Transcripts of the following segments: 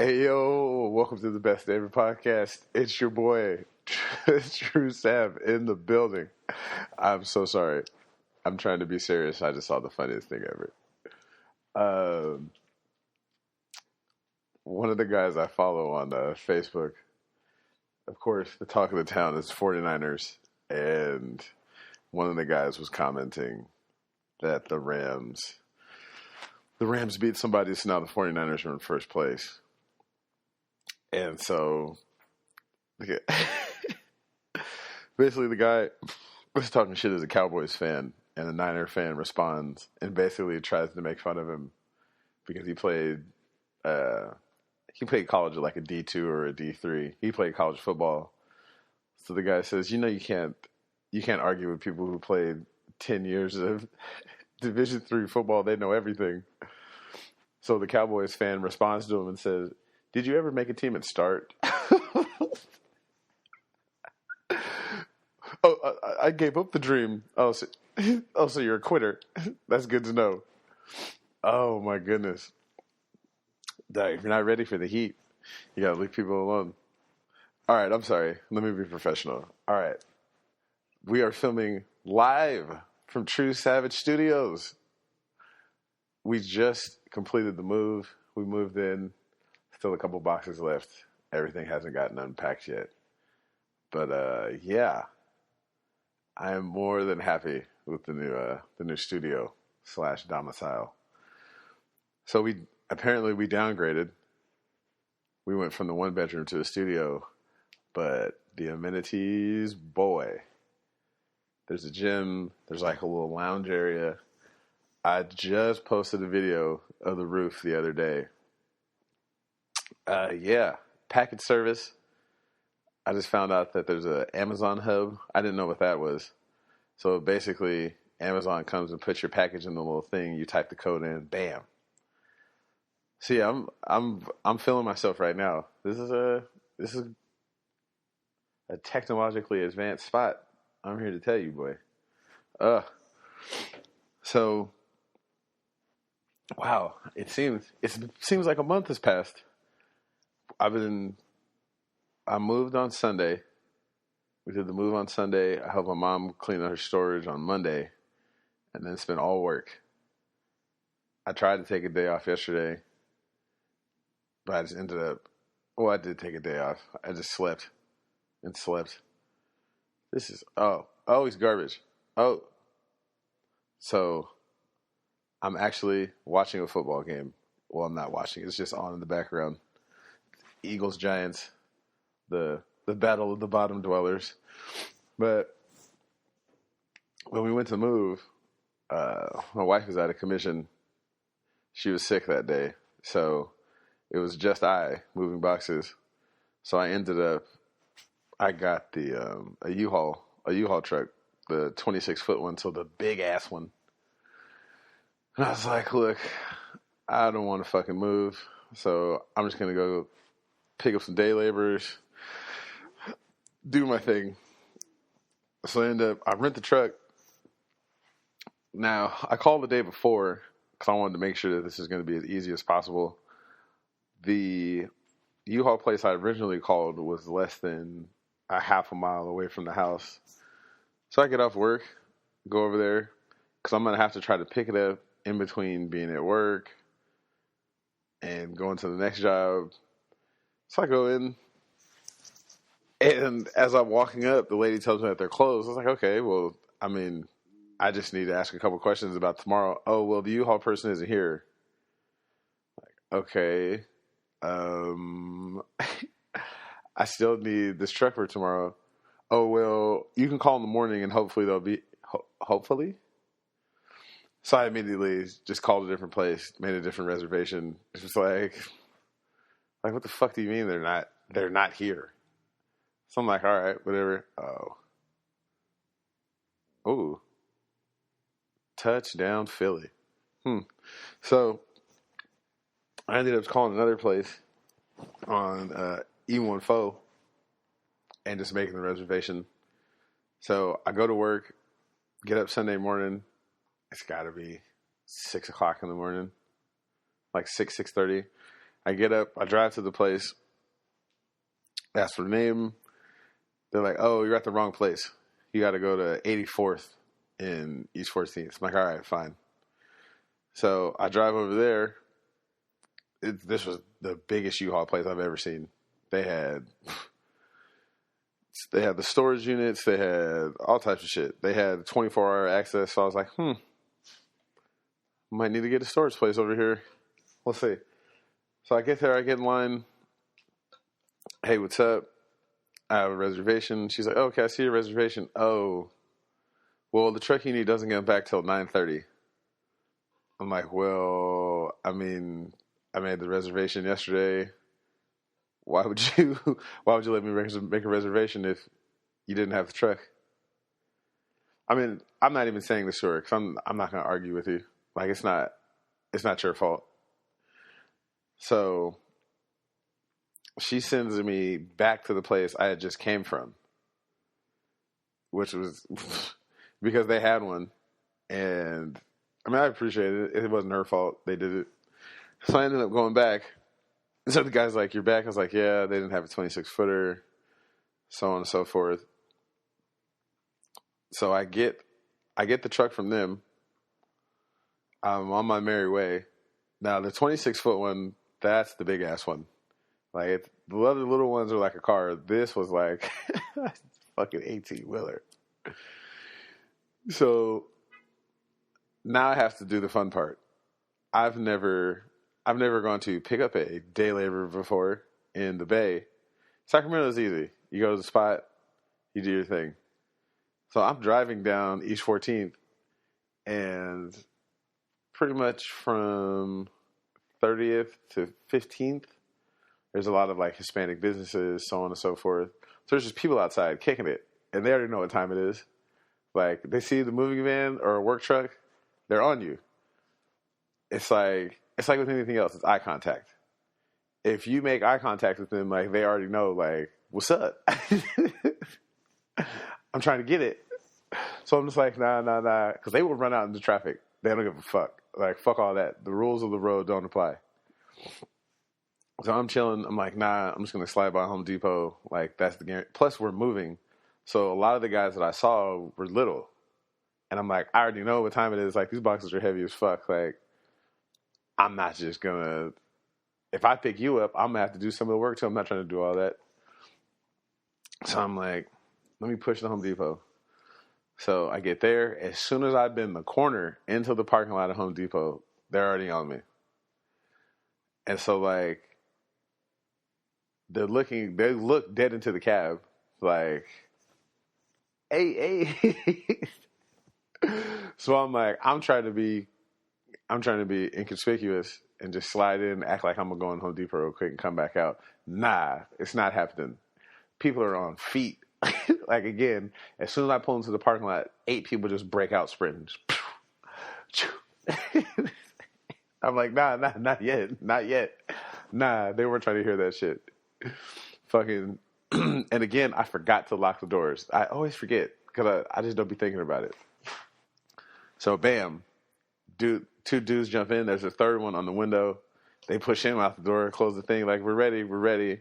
Hey yo, welcome to the Best Day Ever podcast. It's your boy, Tru Sav, in the building. I'm so sorry. I'm trying to be serious. I just saw the funniest thing ever. Um, One of the guys I follow on Facebook, of course, the talk of the town is 49ers, and one of the guys was commenting that the Rams beat somebody, so now the 49ers are in first place. And so, basically, the guy was talking shit as a Cowboys fan, and the Niner fan responds and basically tries to make fun of him because he played college at like a D2 or a D3. He played college football. So the guy says, you can't argue with people who played 10 years of Division III football. They know everything. So the Cowboys fan responds to him and says, "Did you ever make a team at start?" I gave up the dream. So you're a quitter. That's good to know. Oh my goodness. If you're not ready for the heat, you gotta leave people alone. All right, I'm sorry. Let me be professional. All right. We are filming live from Tru Sav Studios. We just completed the move. We moved in. Still a couple boxes left. Everything hasn't gotten unpacked yet. But yeah, I am more than happy with the new studio / domicile. So we downgraded. We went from the 1-bedroom to a studio, but the amenities, boy. There's a gym. There's like a little lounge area. I just posted a video of the roof the other day. Yeah, package service. I just found out that there's an Amazon hub. I didn't know what that was. So basically, Amazon comes and puts your package in the little thing. You type the code in, bam. So yeah, I'm feeling myself right now. This is a technologically advanced spot. I'm here to tell you, boy. So wow, it seems like a month has passed. I moved on Sunday. We did the move on Sunday. I helped my mom clean out her storage on Monday, and then it's been all work. I tried to take a day off yesterday, but I just ended up. Well, I did take a day off. I just slept and slept. This is he's garbage. Oh, so I'm actually watching a football game. Well, I'm not watching. It's just on in the background. Eagles, Giants, the battle of the bottom dwellers. But when we went to move, my wife was out of commission. She was sick that day, so it was just I moving boxes. So I got the a U-Haul truck, the 26-foot one, so the big ass one. And I was like, look, I don't want to fucking move, so I'm just gonna go pick up some day laborers, do my thing. So I rent the truck. Now, I called the day before because I wanted to make sure that this is going to be as easy as possible. The U-Haul place I originally called was less than a half a mile away from the house. So I get off work, go over there, because I'm going to have to try to pick it up in between being at work and going to the next job. So I go in, and as I'm walking up, the lady tells me that they're closed. I was like, okay, well, I just need to ask a couple questions about tomorrow. Oh, well, the U-Haul person isn't here. Like, okay. I still need this truck for tomorrow. Oh, well, you can call in the morning and hopefully they'll be, hopefully? So I immediately just called a different place, made a different reservation. It's just like, what the fuck do you mean they're not here? So I'm like, all right, whatever. Oh. Touchdown Philly. So I ended up calling another place on E14 and just making the reservation. So I go to work, get up Sunday morning. It's got to be 6 o'clock in the morning, like 6:30. I get up, I drive to the place, ask for the name. They're like, oh, you're at the wrong place. You got to go to 84th in East 14th. I'm like, all right, fine. So I drive over there. This was the biggest U-Haul place I've ever seen. They had the storage units. They had all types of shit. They had 24-hour access. So I was like, might need to get a storage place over here. We'll see. So I get there. I get in line. Hey, what's up? I have a reservation. She's like, oh, okay, I see your reservation. Oh, well, the truck you need doesn't get back till 9:30. I'm like, well, I mean, I made the reservation yesterday. Why would you let me make a reservation if you didn't have the truck? I mean, I'm not even saying this to her because I'm not going to argue with you. Like, it's not your fault. So she sends me back to the place I had just came from, which was because they had one. And I mean, I appreciate it. It wasn't her fault. They did it. So I ended up going back. So the guy's like, you're back? I was like, yeah, they didn't have a 26-footer, so on and so forth. So I get the truck from them. I'm on my merry way. Now, the 26-foot one, that's the big-ass one. Like, the other little ones are like a car. This was like fucking 18-wheeler. So now I have to do the fun part. I've never gone to pick up a day labor before in the Bay. Sacramento is easy. You go to the spot, you do your thing. So I'm driving down East 14th, and pretty much from 30th to 15th, there's a lot of like Hispanic businesses, so on and so forth. So there's just people outside kicking it, and they already know what time it is. Like, they see the moving van or a work truck, they're on you. It's like with anything else, it's eye contact. If you make eye contact with them, like, they already know, like, what's up? I'm trying to get it. So I'm just like, nah. Because they will run out into traffic. They don't give a fuck. Like, fuck all that. The rules of the road don't apply. So I'm chilling. I'm like, nah, I'm just going to slide by Home Depot. Like, that's the guarantee. Plus, we're moving. So a lot of the guys that I saw were little. And I'm like, I already know what time it is. Like, these boxes are heavy as fuck. Like, I'm not just going to, if I pick you up, I'm going to have to do some of the work too. I'm not trying to do all that. So I'm like, let me push the Home Depot. So I get there. As soon as I bend the corner into the parking lot of Home Depot, they're already on me. And so, like, they look dead into the cab, like, hey. So I'm like, I'm trying to be inconspicuous and just slide in, act like I'm gonna go in Home Depot real quick and come back out. Nah, it's not happening. People are on feet. Like, again, as soon as I pull into the parking lot, 8 people just break out sprinting. I'm like, nah, not yet. Nah, they weren't trying to hear that shit. Fucking, and again, I forgot to lock the doors. I always forget because I just don't be thinking about it. So, bam, two dudes jump in. There's a third one on the window. They push him out the door, close the thing, like, we're ready.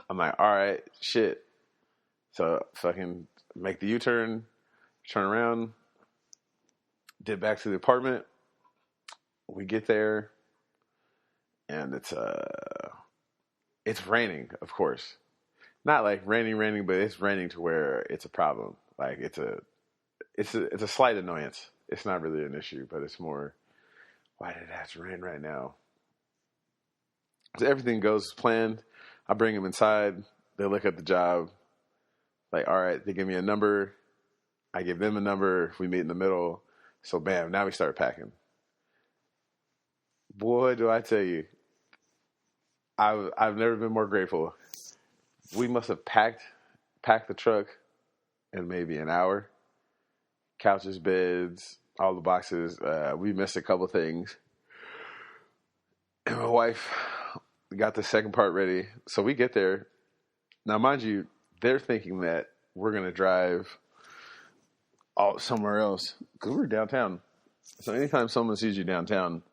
I'm like, all right, shit. So, fucking make the U-turn, turn around, did back to the apartment. We get there, and it's raining, of course. Not like raining, but it's raining to where it's a problem. Like, it's a slight annoyance. It's not really an issue, but it's more, why did it have to rain right now? So everything goes as planned. I bring them inside. They look at the job. Like, all right, they give me a number. I give them a number. We meet in the middle. So, bam, now we start packing. Boy, do I tell you, I've never been more grateful. We must have packed the truck in maybe an hour. Couches, beds, all the boxes. We missed a couple things. And my wife got the second part ready. So we get there. Now, mind you, they're thinking that we're going to drive somewhere else because we're downtown. So anytime someone sees you downtown,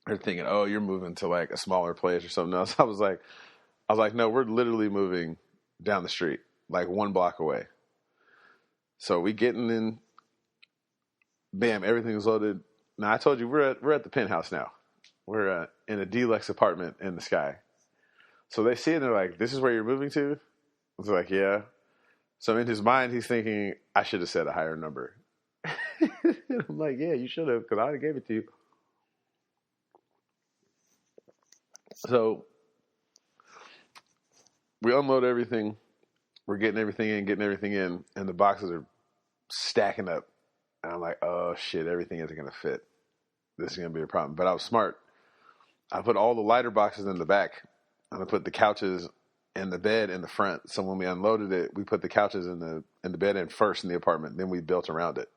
They're thinking, oh, you're moving to like a smaller place or something else. I was like, no, we're literally moving down the street, like 1 block away. So we getting in, bam, everything's loaded. Now I told you we're at the penthouse now. We're in a deluxe apartment in the sky. So they see it and they're like, this is where you're moving to? I was like, yeah. So in his mind, he's thinking, I should have said a higher number. I'm like, yeah, you should have, because I already gave it to you. So we unload everything. We're getting everything in, and the boxes are stacking up. And I'm like, oh, shit, everything isn't going to fit. This is going to be a problem. But I was smart. I put all the lighter boxes in the back, and I put the couches and the bed in the front. So when we unloaded it, we put the couches and the bed in first in the apartment. Then we built around it.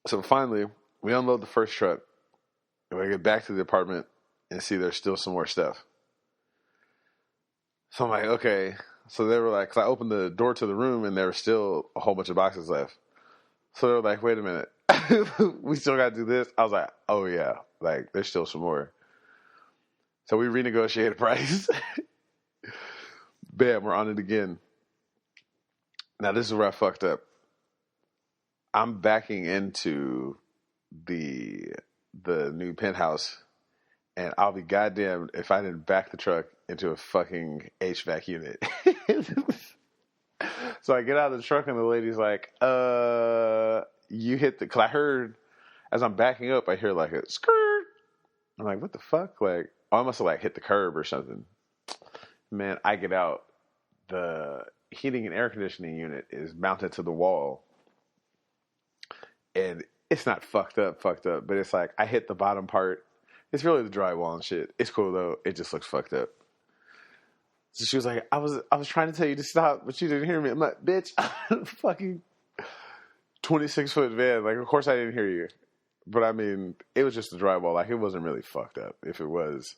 So finally, we unload the first truck, and we get back to the apartment and see there's still some more stuff. So I'm like, okay. So they were like, cause I opened the door to the room and there were still a whole bunch of boxes left. So they were like, wait a minute. We still got to do this? I was like, oh yeah. Like, there's still some more. So we renegotiated price. Bam, we're on it again. Now this is where I fucked up. I'm backing into the new penthouse, and I'll be goddamned if I didn't back the truck into a fucking HVAC unit. So I get out of the truck and the lady's like, you hit the, cause I heard, as I'm backing up, I hear like a skirt. I'm like, what the fuck? Like, oh, I must have like hit the curb or something. Man, I get out. The heating and air conditioning unit is mounted to the wall. And it's not fucked up, but it's like, I hit the bottom part. It's really the drywall and shit. It's cool though. It just looks fucked up. So she was like, I was trying to tell you to stop, but you didn't hear me. I'm like, bitch, fucking 26-foot van. Like, of course I didn't hear you. But I mean, it was just the drywall. Like, it wasn't really fucked up. If it was,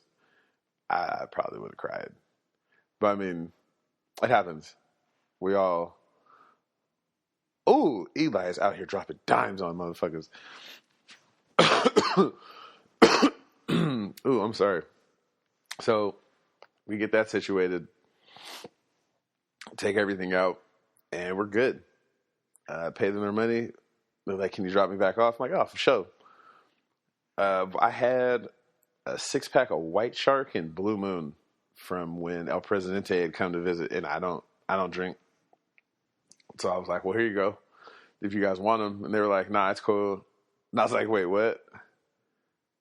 I probably would have cried. But I mean, it happens. We all. Oh, Eli is out here dropping dimes on motherfuckers. Ooh, I'm sorry. So we get that situated, take everything out, and we're good. Pay them their money. They're like, can you drop me back off? I'm like, oh, for sure. I had a 6-pack of White Shark and Blue Moon from when El Presidente had come to visit, and I don't drink. So I was like, well, here you go. If you guys want them. And they were like, nah, it's cool. And I was like, wait, what?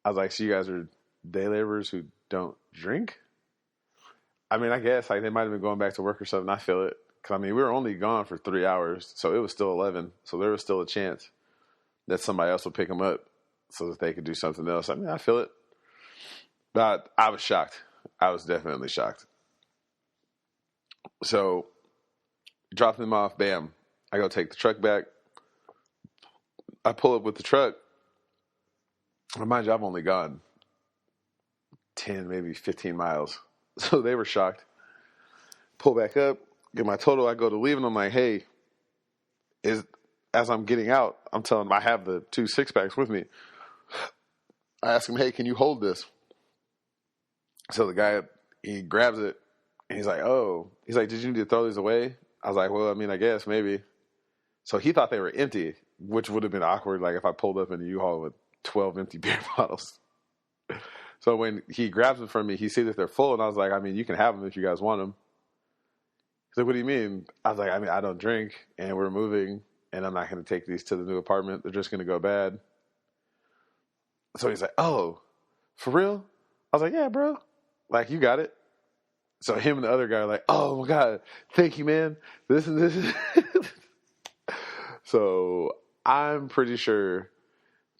I was like, so you guys are day laborers who don't drink? I mean, I guess like they might have been going back to work or something. I feel it. Because, I mean, we were only gone for 3 hours. So it was still 11. So there was still a chance that somebody else would pick them up so that they could do something else. I mean, I feel it. But I was shocked. I was definitely shocked. So drop them off. Bam. I go take the truck back. I pull up with the truck. Mind you, I've only gone 10, maybe 15 miles. So they were shocked. Pull back up, get my total. I go to leave, and I'm like, hey, as I'm getting out, I'm telling them I have the 2 6-packs with me. I ask him, hey, can you hold this? So the guy, he grabs it, and he's like, oh. He's like, did you need to throw these away? I was like, well, I mean, I guess, maybe. So he thought they were empty, which would have been awkward, like if I pulled up in a U-Haul with 12 empty beer bottles. So when he grabs them from me, he sees that they're full, and I was like, I mean, you can have them if you guys want them. He's like, what do you mean? I was like, I mean, I don't drink, and we're moving, and I'm not going to take these to the new apartment. They're just going to go bad. So he's like, oh, for real? I was like, yeah, bro. Like, you got it. So him and the other guy are like, oh, my God, thank you, man. This and this. So I'm pretty sure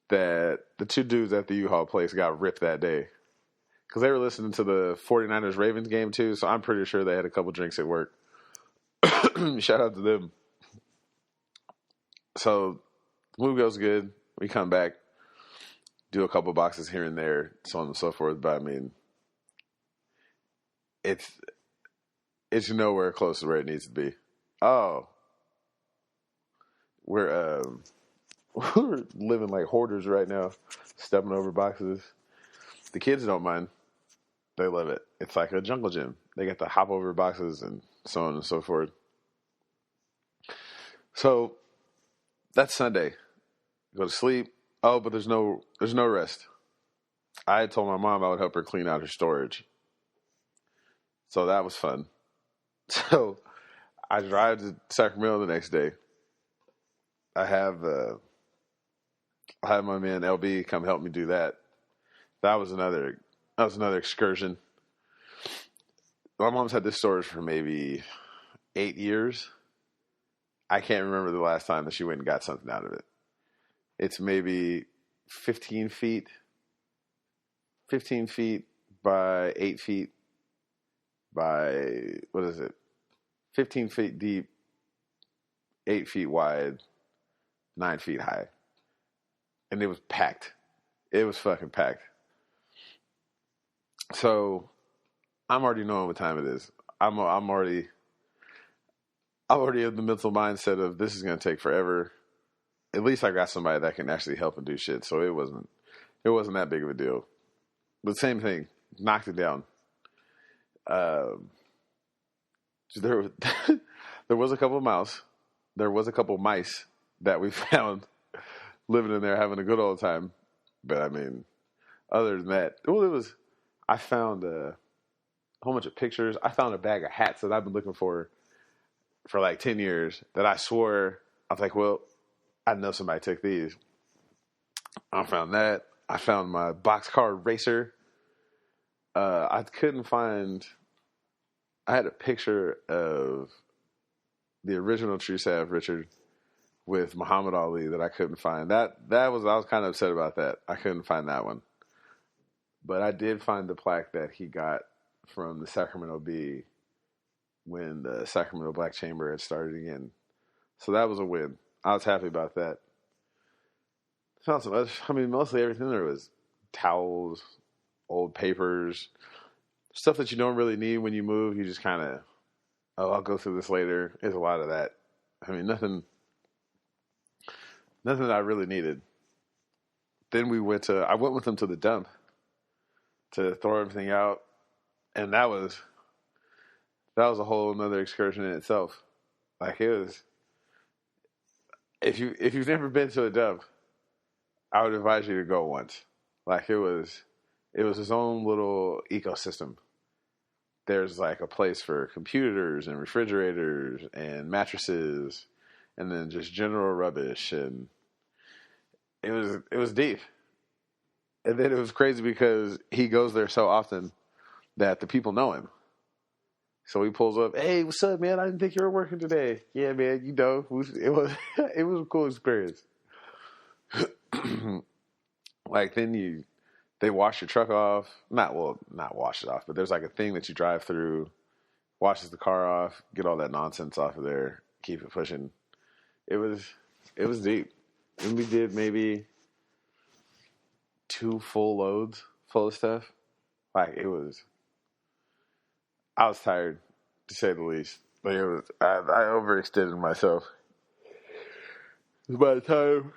that the 2 dudes at the U-Haul place got ripped that day. Because they were listening to the 49ers-Ravens game, too. So I'm pretty sure they had a couple drinks at work. Shout out to them. So move goes good. We come back, do a couple boxes here and there, so on and so forth. But I mean, it's nowhere close to where it needs to be. Oh, we're we're living like hoarders right now, stepping over boxes. The kids don't mind. They love it. It's like a jungle gym. They get to hop over boxes and so on and so forth. So that's Sunday. Go to sleep. Oh, but there's no rest. I had told my mom I would help her clean out her storage. So that was fun. So I drive to Sacramento the next day. I have my man LB come help me do that. That was another excursion. My mom's had this storage for maybe 8 years. I can't remember the last time that she went and got something out of it. It's maybe 15 feet by 8 feet by, 15 feet deep, 8 feet wide, 9 feet high. And it was packed. It was fucking packed. So I'm already knowing what time it is. I'm already in the mental mindset of this is going to take forever. At least I got somebody that can actually help and do shit. So it wasn't that big of a deal. But same thing, knocked it down. There was a couple of mouse. There was a couple of mice that we found living in there having a good old time. But I mean, other than that, I found a whole bunch of pictures. I found a bag of hats that I've been looking for like 10 years that I swore, I was like, well, I know somebody took these. I found that. I found my boxcar racer. I had a picture of the original Tru Sav Richard with Muhammad Ali that I couldn't find. I was kind of upset about that. I couldn't find that one. But I did find the plaque that he got from the Sacramento Bee when the Sacramento Black Chamber had started again. So that was a win. I was happy about that. Found some other, mostly everything there was towels, old papers, stuff that you don't really need when you move. You just kind of, I'll go through this later. There's a lot of that. Nothing that I really needed. Then I went with them to the dump to throw everything out. And that was a whole another excursion in itself. Like it was, if you've never been to a dump, I would advise you to go once. Like it was its own little ecosystem. There's like a place for computers and refrigerators and mattresses and then just general rubbish, and it was deep. And then it was crazy because he goes there so often that the people know him. So he pulls up, hey, what's up, man? I didn't think you were working today. Yeah, man, it was a cool experience. Like then they wash your truck off. Not wash it off, but there's like a thing that you drive through, washes the car off, get all that nonsense off of there, keep it pushing. It was deep. And we did maybe 2 full loads full of stuff. Like I was tired, to say the least. Like I overextended myself. By the time,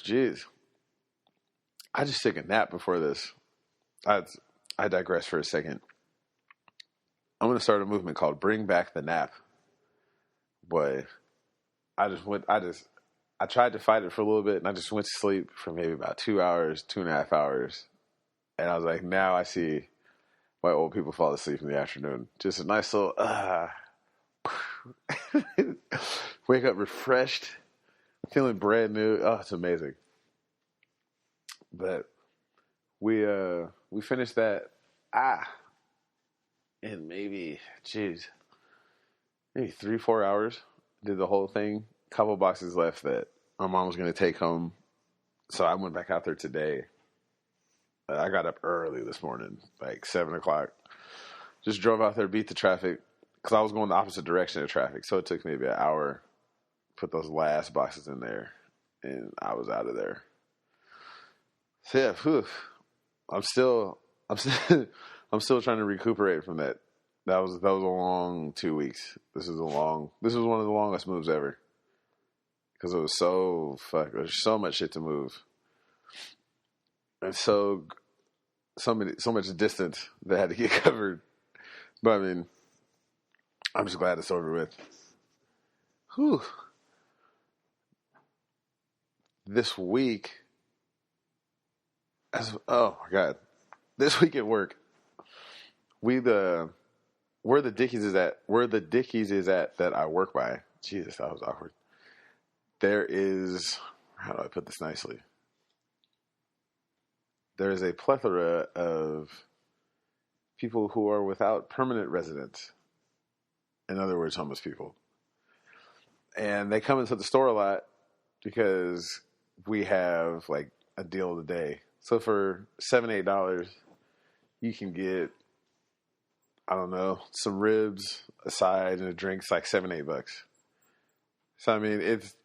jeez. I just took a nap before this. I digress for a second. I'm going to start a movement called Bring Back the Nap. But I tried to fight it for a little bit, and I just went to sleep for maybe about 2 hours, 2.5 hours. And I was like, now I see why old people fall asleep in the afternoon. Just a nice little, wake up refreshed, feeling brand new. Oh, it's amazing. But we finished that, in maybe 3-4 hours. Did the whole thing. Couple boxes left that my mom was going to take home. So I went back out there today. I got up early this morning, like 7 o'clock. Just drove out there, beat the traffic, because I was going the opposite direction of traffic. So it took maybe an hour, put those last boxes in there, and I was out of there. So yeah, I'm still trying to recuperate from that That was a long 2 weeks. This was one of the longest moves ever. Because it was there's so much shit to move. And so much distance that had to get covered. But I mean, I'm just glad it's over with. Whew. This week, oh my God. This week at work, where the Dickies is at that I work by. Jesus, that was awkward. There is, how do I put this nicely? There is a plethora of people who are without permanent residence. In other words, homeless people. And they come into the store a lot because we have like a deal of the day. So for $7, $8, you can get, I don't know, some ribs, a side, and a drink's like $7, $8. So I mean, it's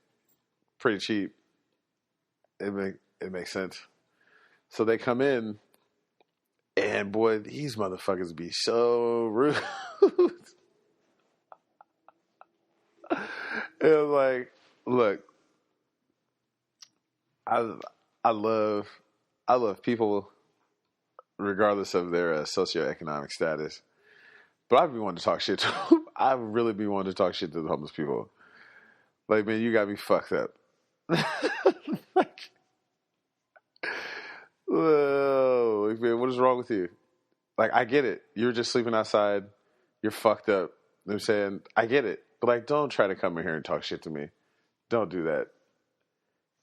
pretty cheap. It makes sense. So they come in, and boy, these motherfuckers be so rude. It was like, look, I love people regardless of their socioeconomic status. But I'd be wanting to talk shit to them. I really be wanting to talk shit to the homeless people. Like, man, you got me fucked up. Like, whoa, man, what is wrong with you? Like, I get it. You're just sleeping outside. You're fucked up. You know what I'm saying? I get it. But, like, don't try to come in here and talk shit to me. Don't do that.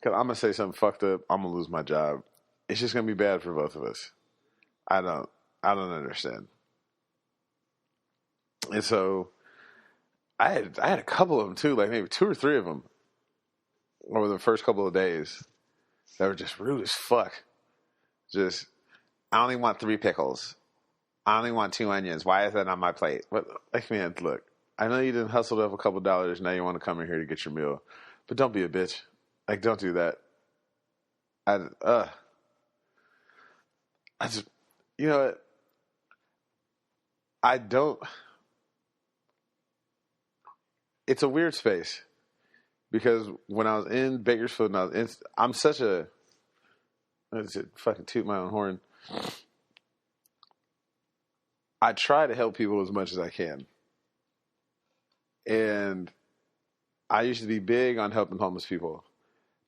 Because I'm going to say something fucked up. I'm going to lose my job. It's just going to be bad for both of us. I don't understand. And so I had a couple of them too, like maybe 2 or 3 of them over the first couple of days that were just rude as fuck. Just, I only want 3 pickles. I only want 2 onions. Why is that on my plate? But like, man, look, I know you didn't hustle up a couple dollars. Now you want to come in here to get your meal, but don't be a bitch. Like, don't do that. I just, you know what? I don't. It's a weird space because when I was in Bakersfield, I'm such a, what is it, fucking toot my own horn. I try to help people as much as I can. And I used to be big on helping homeless people.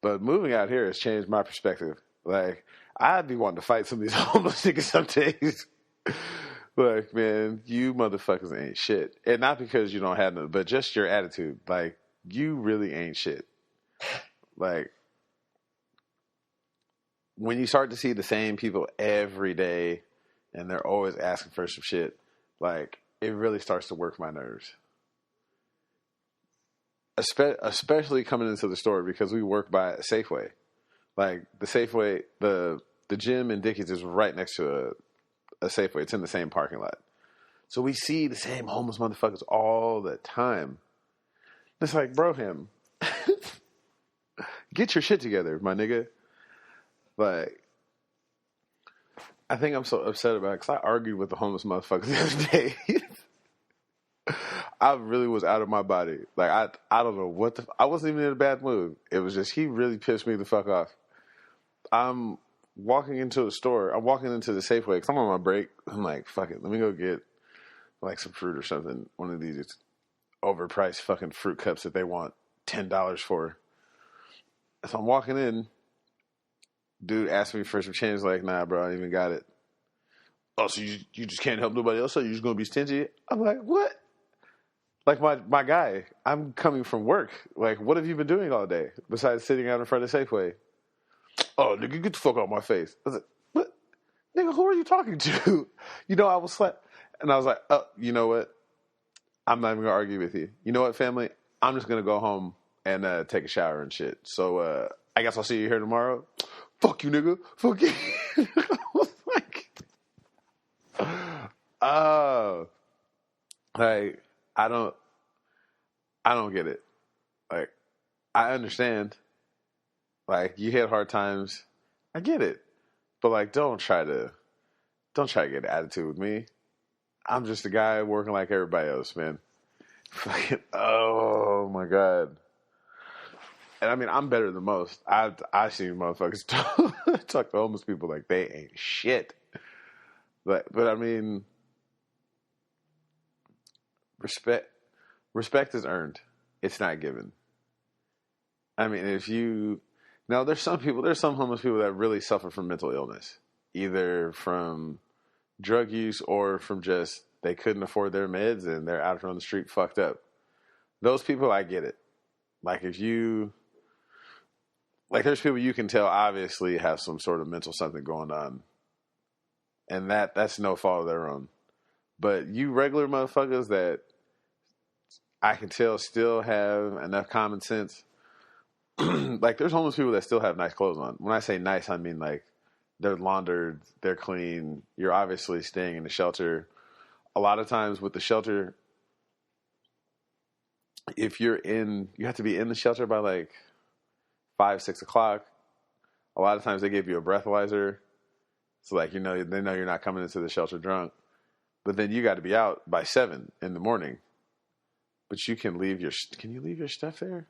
But moving out here has changed my perspective. Like, I'd be wanting to fight some of these homeless niggas some days. Like, man, you motherfuckers ain't shit. And not because you don't have none, but just your attitude. Like, you really ain't shit. Like, when you start to see the same people every day and they're always asking for some shit, like, it really starts to work my nerves. Especially coming into the store because we work by a Safeway. Like, the Safeway, the gym in Dickies is right next to a Safeway. It's in the same parking lot. So we see the same homeless motherfuckers all the time. It's like, bro, get your shit together, my nigga. Like, I think I'm so upset about it because I argued with the homeless motherfuckers the other day. I really was out of my body. Like, I don't know what I wasn't even in a bad mood. It was just, he really pissed me the fuck off. I'm walking into the store. I'm walking into the Safeway because I'm on my break. I'm like, fuck it. Let me go get like some fruit or something. One of these overpriced fucking fruit cups that they want $10 for. So I'm walking in. Dude asked me for some change. Like, nah, bro, I ain't even got it. Oh, so you just can't help nobody else? So you're just going to be stingy? I'm like, what? Like, my guy, I'm coming from work. Like, what have you been doing all day besides sitting out in front of Safeway? Oh, nigga, get the fuck out of my face. I was like, what? Nigga, who are you talking to? You know, I was slapped. And I was like, oh, you know what? I'm not even going to argue with you. You know what, family? I'm just going to go home and take a shower and shit. So, I guess I'll see you here tomorrow. Fuck you, nigga. Fuck you. I was like, oh. Like, I don't get it. Like, I understand. Like, you hit hard times. I get it. But like, don't try to get an attitude with me. I'm just a guy working like everybody else, man. Fucking, oh my God. And I mean, I'm better than most. I've seen motherfuckers talk to homeless people like they ain't shit. But I mean, respect is earned. It's not given. I mean, there's some homeless people that really suffer from mental illness, either from drug use or from just they couldn't afford their meds and they're out on the street fucked up. Those people, I get it. Like there's people you can tell obviously have some sort of mental something going on, and that's no fault of their own. But you regular motherfuckers that I can tell still have enough common sense. Like there's homeless people that still have nice clothes on. When I say nice, I mean like they're laundered, they're clean. You're obviously staying in the shelter. A lot of times with the shelter, if you have to be in the shelter by like 5, 6 o'clock. A lot of times they give you a breathalyzer. So like, they know you're not coming into the shelter drunk, but then you got to be out by 7 in the morning. But can you leave your stuff there?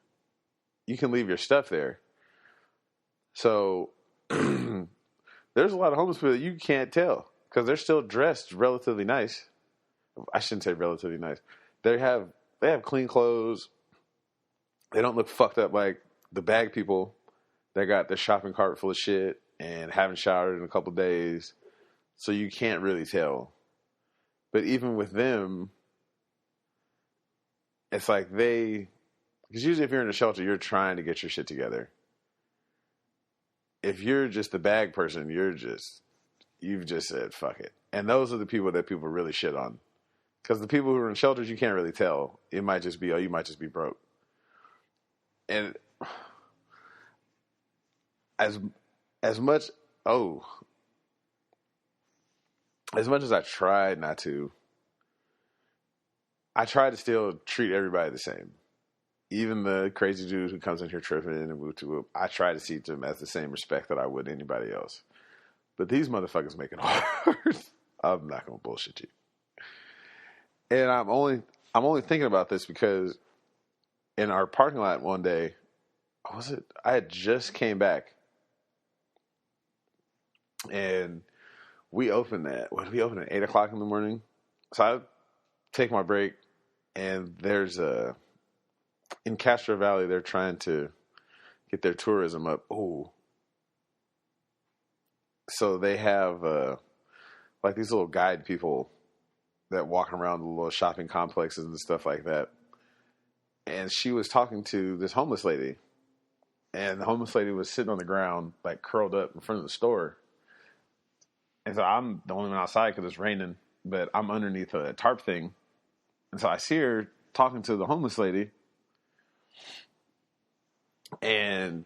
You can leave your stuff there. So there's a lot of homeless people that you can't tell because they're still dressed relatively nice. I shouldn't say relatively nice. They have clean clothes. They don't look fucked up like the bag people that got their shopping cart full of shit and haven't showered in a couple of days. So you can't really tell. But even with them, it's like because usually if you're in a shelter, you're trying to get your shit together. If you're just the bag person, you've just said, fuck it. And those are the people that people really shit on. Because the people who are in shelters, you can't really tell. It might just be, you might just be broke. And as much as I tried not to, I try to still treat everybody the same. Even the crazy dude who comes in here tripping and whoop to whoop, I try to see them as the same respect that I would anybody else. But these motherfuckers make it hard. I'm not gonna bullshit you. And I'm only thinking about this because in our parking lot one day, I had just came back and we opened at 8 o'clock in the morning. So I take my break and in Castro Valley, they're trying to get their tourism up. Ooh. So they have like these little guide people that walk around the little shopping complexes and stuff like that. And she was talking to this homeless lady. And the homeless lady was sitting on the ground, like curled up in front of the store. And so I'm the only one outside because it's raining, but I'm underneath a tarp thing. And so I see her talking to the homeless lady. And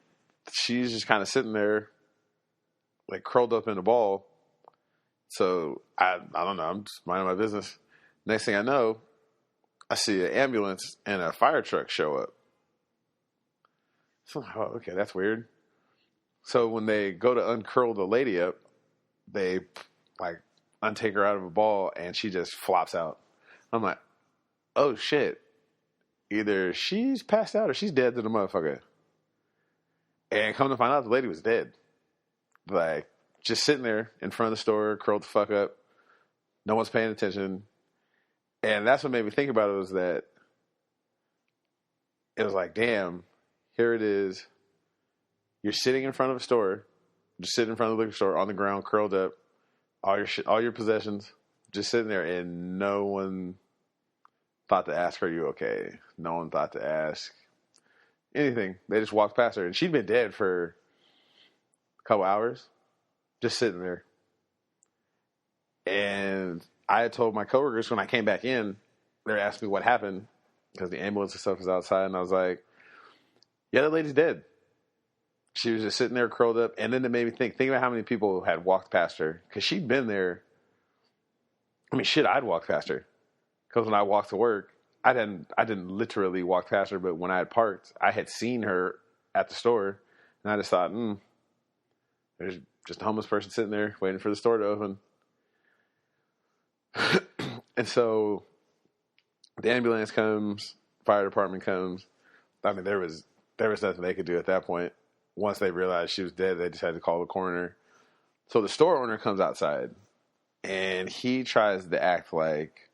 she's just kind of sitting there, like curled up in a ball. So I don't know. I'm just minding my business. Next thing I know, I see an ambulance and a fire truck show up. So, okay, that's weird. So when they go to uncurl the lady up, they like untake her out of a ball and she just flops out. I'm like, oh shit. Either she's passed out or she's dead to the motherfucker. And come to find out, the lady was dead. Like, just sitting there in front of the store, curled the fuck up. No one's paying attention. And that's what made me think about it, was that it was like, damn, here it is. You're sitting in front of a store, just sitting in front of the liquor store on the ground, curled up, all your shit, all your possessions, just sitting there, and no one thought to ask, are you okay? No one thought to ask anything. They just walked past her, and she'd been dead for a couple hours, just sitting there. And I had told my coworkers when I came back in, they were asking me what happened because the ambulance and stuff was outside, and I was like, yeah, that lady's dead. She was just sitting there curled up, and then it made me think about how many people had walked past her, because she'd been there. I mean, shit, I'd walked past her, because when I walked to work, I didn't literally walk past her, but when I had parked, I had seen her at the store, and I just thought, there's just a homeless person sitting there waiting for the store to open. And so the ambulance comes, fire department comes. I mean, there was nothing they could do at that point. Once they realized she was dead, they just had to call the coroner. So the store owner comes outside, and he tries to act like,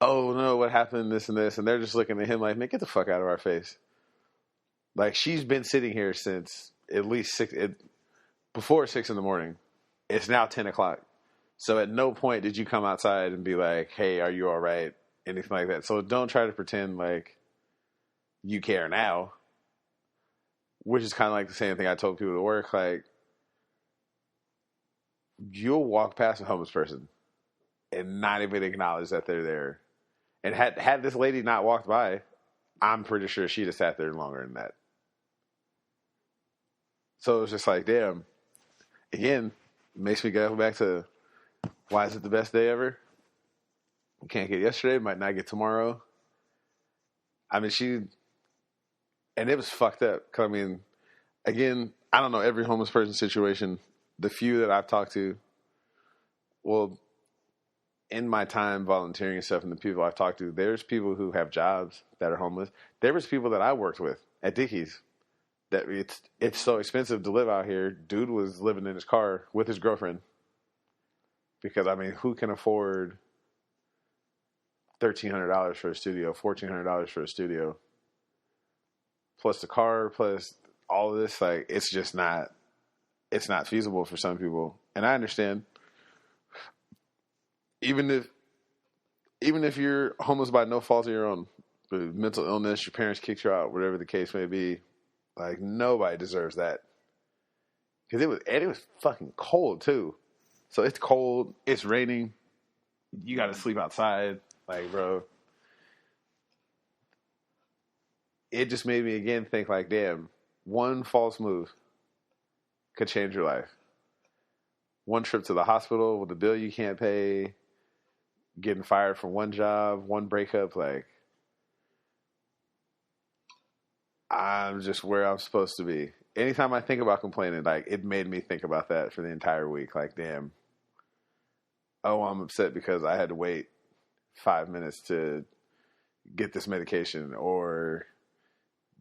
oh, no, what happened, this and this. And they're just looking at him like, man, get the fuck out of our face. Like, she's been sitting here since at least before 6 in the morning. It's now 10 o'clock. So at no point did you come outside and be like, hey, are you all right? Anything like that. So don't try to pretend like you care now. Which is kind of like the same thing I told people at work. Like, you'll walk past a homeless person and not even acknowledge that they're there. And had this lady not walked by, I'm pretty sure she'd have sat there longer than that. So it was just like, damn. Again, makes me go back to, why is it the best day ever? You can't get yesterday, might not get tomorrow. I mean, and it was fucked up. 'Cause I mean, again, I don't know every homeless person situation. The few that I've talked to, well, in my time volunteering and stuff, and the people I've talked to, there's people who have jobs that are homeless. There was people that I worked with at Dickies that it's so expensive to live out here. Dude was living in his car with his girlfriend because, I mean, who can afford $1,300 for a studio, $1,400 for a studio, plus the car, plus all of this? Like, it's just not. It's not feasible for some people, and I understand. Even if you're homeless by no fault of your own, mental illness, your parents kicked you out, whatever the case may be, like, nobody deserves that. Because it was fucking cold too. So it's cold, it's raining, you got to sleep outside, like, bro. It just made me again think like, damn, one false move could change your life. One trip to the hospital with a bill you can't pay, getting fired from one job, one breakup, like, I'm just where I'm supposed to be. Anytime I think about complaining, like, it made me think about that for the entire week. Like, damn, oh, I'm upset because I had to wait 5 minutes to get this medication, or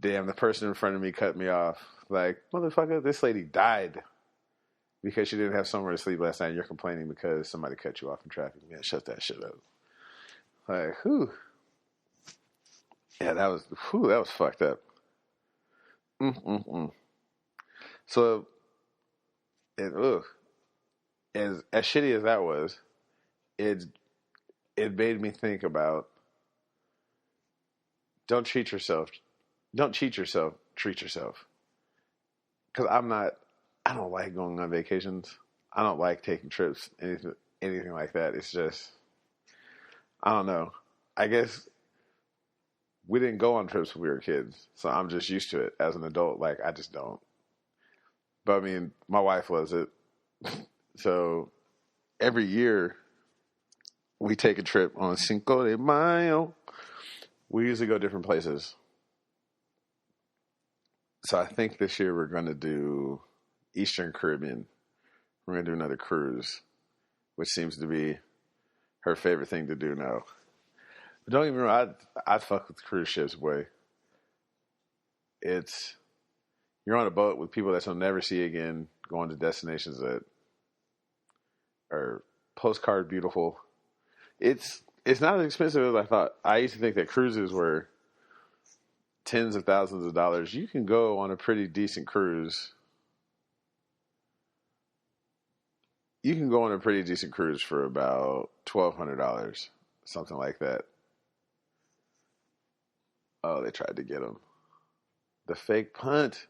damn, the person in front of me cut me off. Like, motherfucker, this lady died because she didn't have somewhere to sleep last night, and you're complaining because somebody cut you off in traffic. Man, shut that shit up. Like, whew. Yeah, that was fucked up. So, as shitty as that was, it made me think about, don't cheat yourself, treat yourself. Because I don't like going on vacations. I don't like taking trips, anything like that. It's just, I don't know. I guess we didn't go on trips when we were kids, so I'm just used to it. As an adult, like, I just don't. But I mean, my wife loves it. So every year we take a trip on Cinco de Mayo. We usually go different places. So I think this year we're going to do Eastern Caribbean. We're going to do another cruise, which seems to be her favorite thing to do now. But don't get me wrong, I'd fuck with cruise ships, boy. You're on a boat with people that you'll never see again, going to destinations that are postcard beautiful. It's not as expensive as I thought. I used to think that cruises were tens of thousands of dollars. You can go on a pretty decent cruise. You can go on a pretty decent cruise for about $1,200, something like that. Oh, they tried to get him. The fake punt.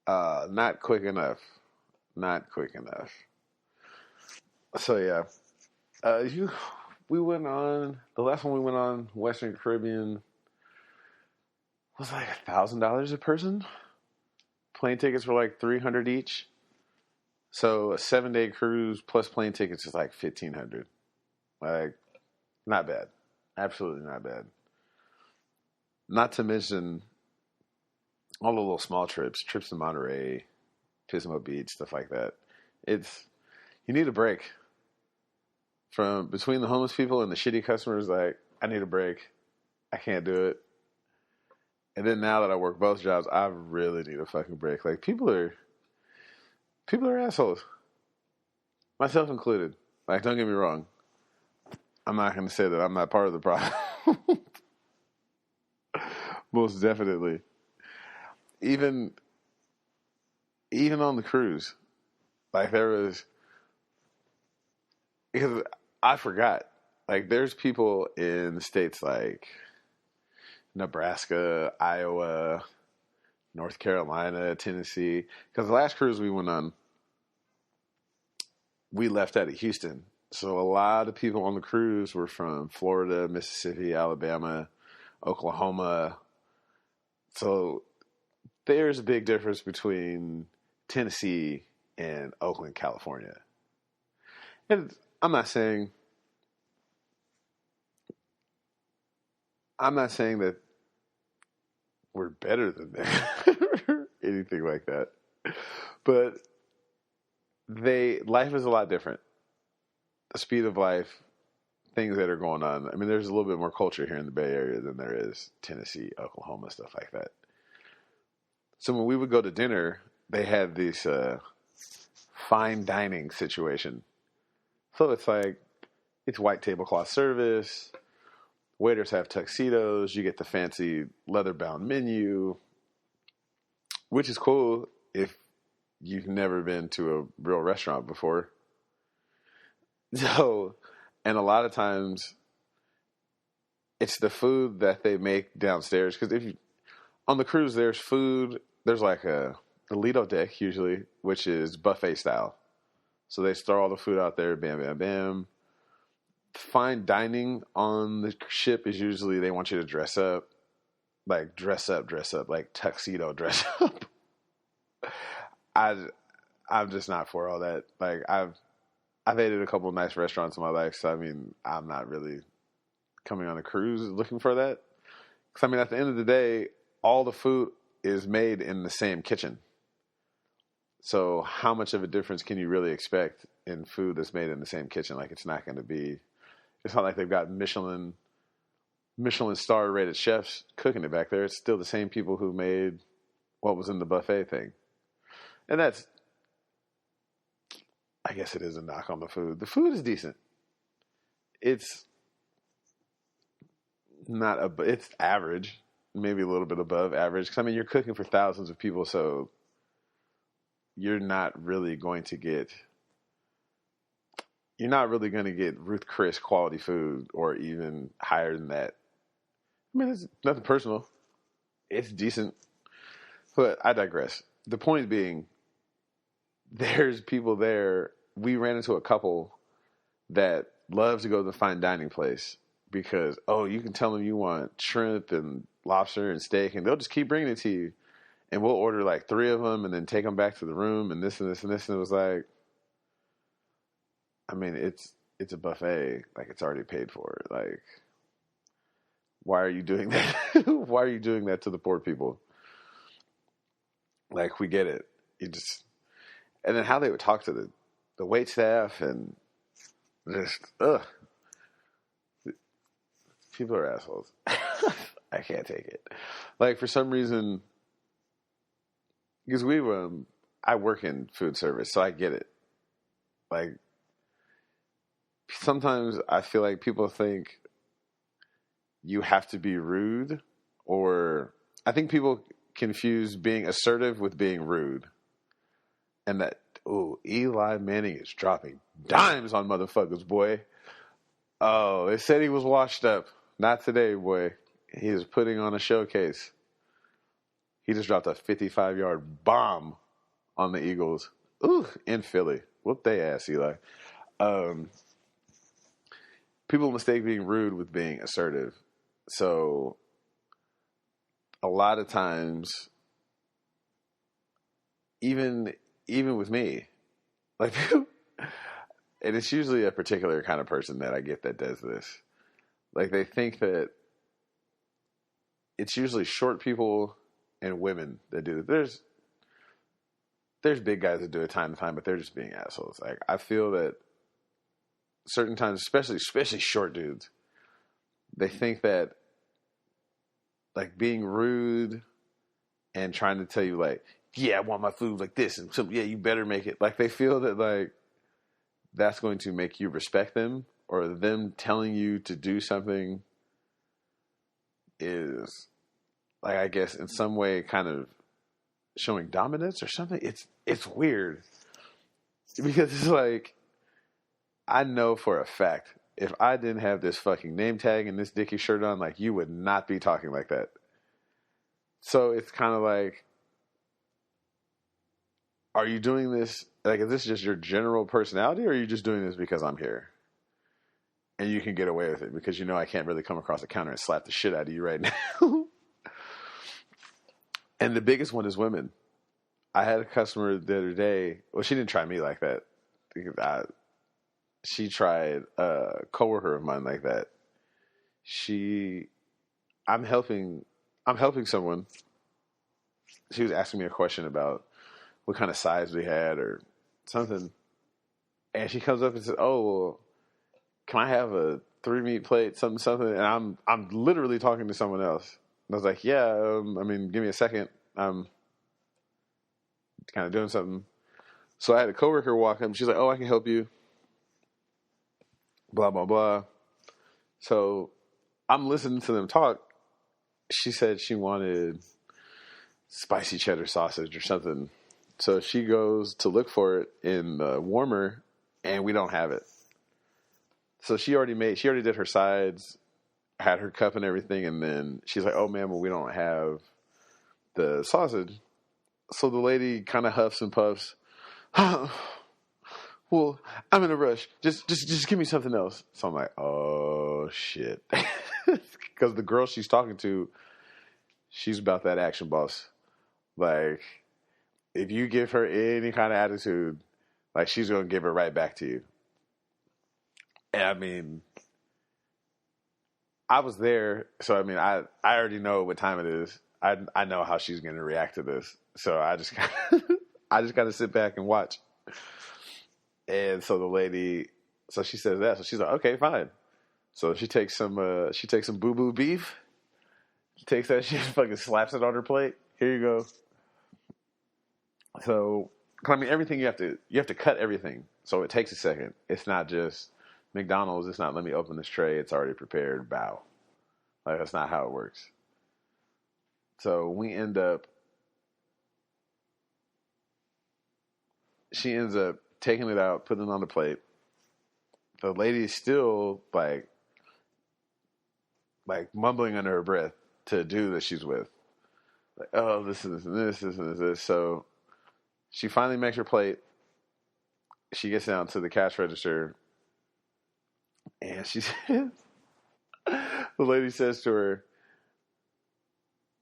Not quick enough. Not quick enough. So yeah, we went on, the last one we went on, Western Caribbean, was like $1,000 a person. Plane tickets were like $300 each. So a 7-day cruise plus plane tickets is like $1,500. Like, not bad. Absolutely not bad. Not to mention all the little small trips to Monterey, Pismo Beach, stuff like that. You need a break from between the homeless people and the shitty customers. Like, I need a break. I can't do it. And then now that I work both jobs, I really need a fucking break. Like, people are assholes, myself included. Like, don't get me wrong. I'm not going to say that I'm not part of the problem. Most definitely. Even on the cruise, like, there was, because I forgot, like, there's people in states like Nebraska, Iowa, North Carolina, Tennessee. Because the last cruise we went on, we left out of Houston. So a lot of people on the cruise were from Florida, Mississippi, Alabama, Oklahoma. So there's a big difference between Tennessee and Oakland, California. And I'm not saying that we're better than them or anything like that. But life is a lot different. The speed of life, things that are going on. I mean, there's a little bit more culture here in the Bay Area than there is Tennessee, Oklahoma, stuff like that. So when we would go to dinner, they had this fine dining situation. So it's like, it's white tablecloth service. Waiters have tuxedos. You get the fancy leather-bound menu, which is cool if you've never been to a real restaurant before. So, and a lot of times, it's the food that they make downstairs. Because on the cruise, there's food. There's like the Lido deck usually, which is buffet style. So they throw all the food out there, bam, bam, bam. Fine dining on the ship is usually they want you to dress up, like tuxedo dress up. I'm just not for all that. Like, I've ate at a couple of nice restaurants in my life, so I mean, I'm not really coming on a cruise looking for that. Because I mean, at the end of the day, all the food is made in the same kitchen. So how much of a difference can you really expect in food that's made in the same kitchen? Like, it's not going to be. It's not like they've got Michelin star rated chefs cooking it back there. It's still the same people who made what was in the buffet thing. And that's, I guess it is a knock on the food. The food is decent. It's it's average, maybe a little bit above average. Because I mean, you're cooking for thousands of people, so you're not really going to get Ruth Chris quality food or even higher than that. I mean, it's nothing personal. It's decent. But I digress. The point being, there's people there. We ran into a couple that love to go to the fine dining place because, you can tell them you want shrimp and lobster and steak, and they'll just keep bringing it to you. And we'll order like 3 of them and then take them back to the room and this and this and this. And it was like, I mean, it's a buffet. Like, it's already paid for. Like, why are you doing that? Why are you doing that to the poor people? Like, we get it. And then how they would talk to the wait staff and just, people are assholes. I can't take it. Like, for some reason, because I work in food service, so I get it. Like, sometimes I feel like people think you have to be rude, or I think people confuse being assertive with being rude. And that, Eli Manning is dropping dimes on motherfuckers, boy. Oh, they said he was washed up. Not today, boy. He is putting on a showcase. He just dropped a 55-yard bomb on the Eagles. In Philly. Whoop they ass, Eli. People mistake being rude with being assertive. So a lot of times, even with me, like, and it's usually a particular kind of person that I get that does this. Like, they think that it's usually short people and women that do it. there's big guys that do it time to time, but they're just being assholes. Like, I feel that certain times, especially short dudes, they think that like being rude and trying to tell you like, yeah, I want my food like this, and so yeah, you better make it. Like, they feel that like that's going to make you respect them, or them telling you to do something is like, I guess in some way kind of showing dominance or something. It's weird because it's like, I know for a fact if I didn't have this fucking name tag and this Dickie shirt on, like, you would not be talking like that. So it's kind of like, are you doing this, like, is this just your general personality, or are you just doing this because I'm here? And you can get away with it because you know I can't really come across the counter and slap the shit out of you right now. And the biggest one is women. I had a customer the other day. Well, she didn't try me like that. She tried a coworker of mine like that. I'm helping someone. She was asking me a question about what kind of size we had or something. And she comes up and says, "Oh, well, can I have a 3-meat plate, something?" And I'm literally talking to someone else. And I was like, "Yeah, I mean, give me a second. I'm kind of doing something." So I had a coworker walk up. She's like, "Oh, I can help you." Blah, blah, blah. So I'm listening to them talk. She said she wanted spicy cheddar sausage or something. So she goes to look for it in the warmer, and we don't have it. So she already did her sides, had her cup and everything, and then she's like, "Oh man, well, we don't have the sausage." So the lady kind of huffs and puffs. "Well, I'm in a rush. Just give me something else." So I'm like, "Oh shit," because the girl she's talking to, she's about that action boss. Like, if you give her any kind of attitude, like, she's gonna give it right back to you. And I mean, I was there, so I mean, I already know what time it is. I know how she's gonna react to this, so I just gotta sit back and watch. And so the lady, so she says that, so she's like, "Okay, fine." So she takes some boo boo beef. She takes that shit, fucking slaps it on her plate. "Here you go." So, I mean, everything you have to cut everything. So it takes a second. It's not just McDonald's. It's not, "Let me open this tray. It's already prepared. Bow." Like, that's not how it works. So she ends up taking it out, putting it on the plate. The lady is still like mumbling under her breath to a dude that she's with. Like, "Oh, this and this and this, this and this." So she finally makes her plate. She gets down to the cash register, and she says, the lady says to her,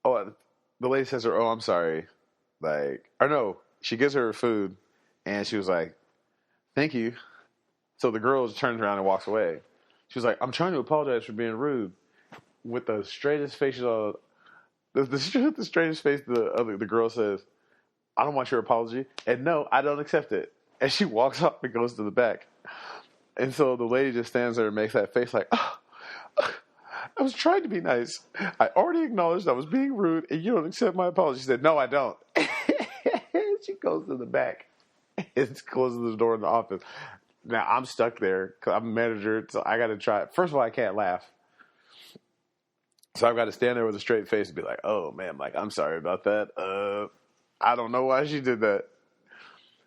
"Oh, I'm sorry." Like, or no, she gives her food, and she was like, "Thank you." So the girl turns around and walks away. She was like, "I'm trying to apologize for being rude." With the straightest face, the straightest face, the girl says, "I don't want your apology, and no, I don't accept it." And she walks off and goes to the back. And so the lady just stands there and makes that face like, "Oh, I was trying to be nice. I already acknowledged I was being rude, and you don't accept my apology." She said, "No, I don't." She goes to the back and closes the door in the office. Now I'm stuck there because I'm a manager, so I got to try. First of all, I can't laugh. So I've got to stand there with a straight face and be like, "Oh, man, like, I'm sorry about that. I don't know why she did that."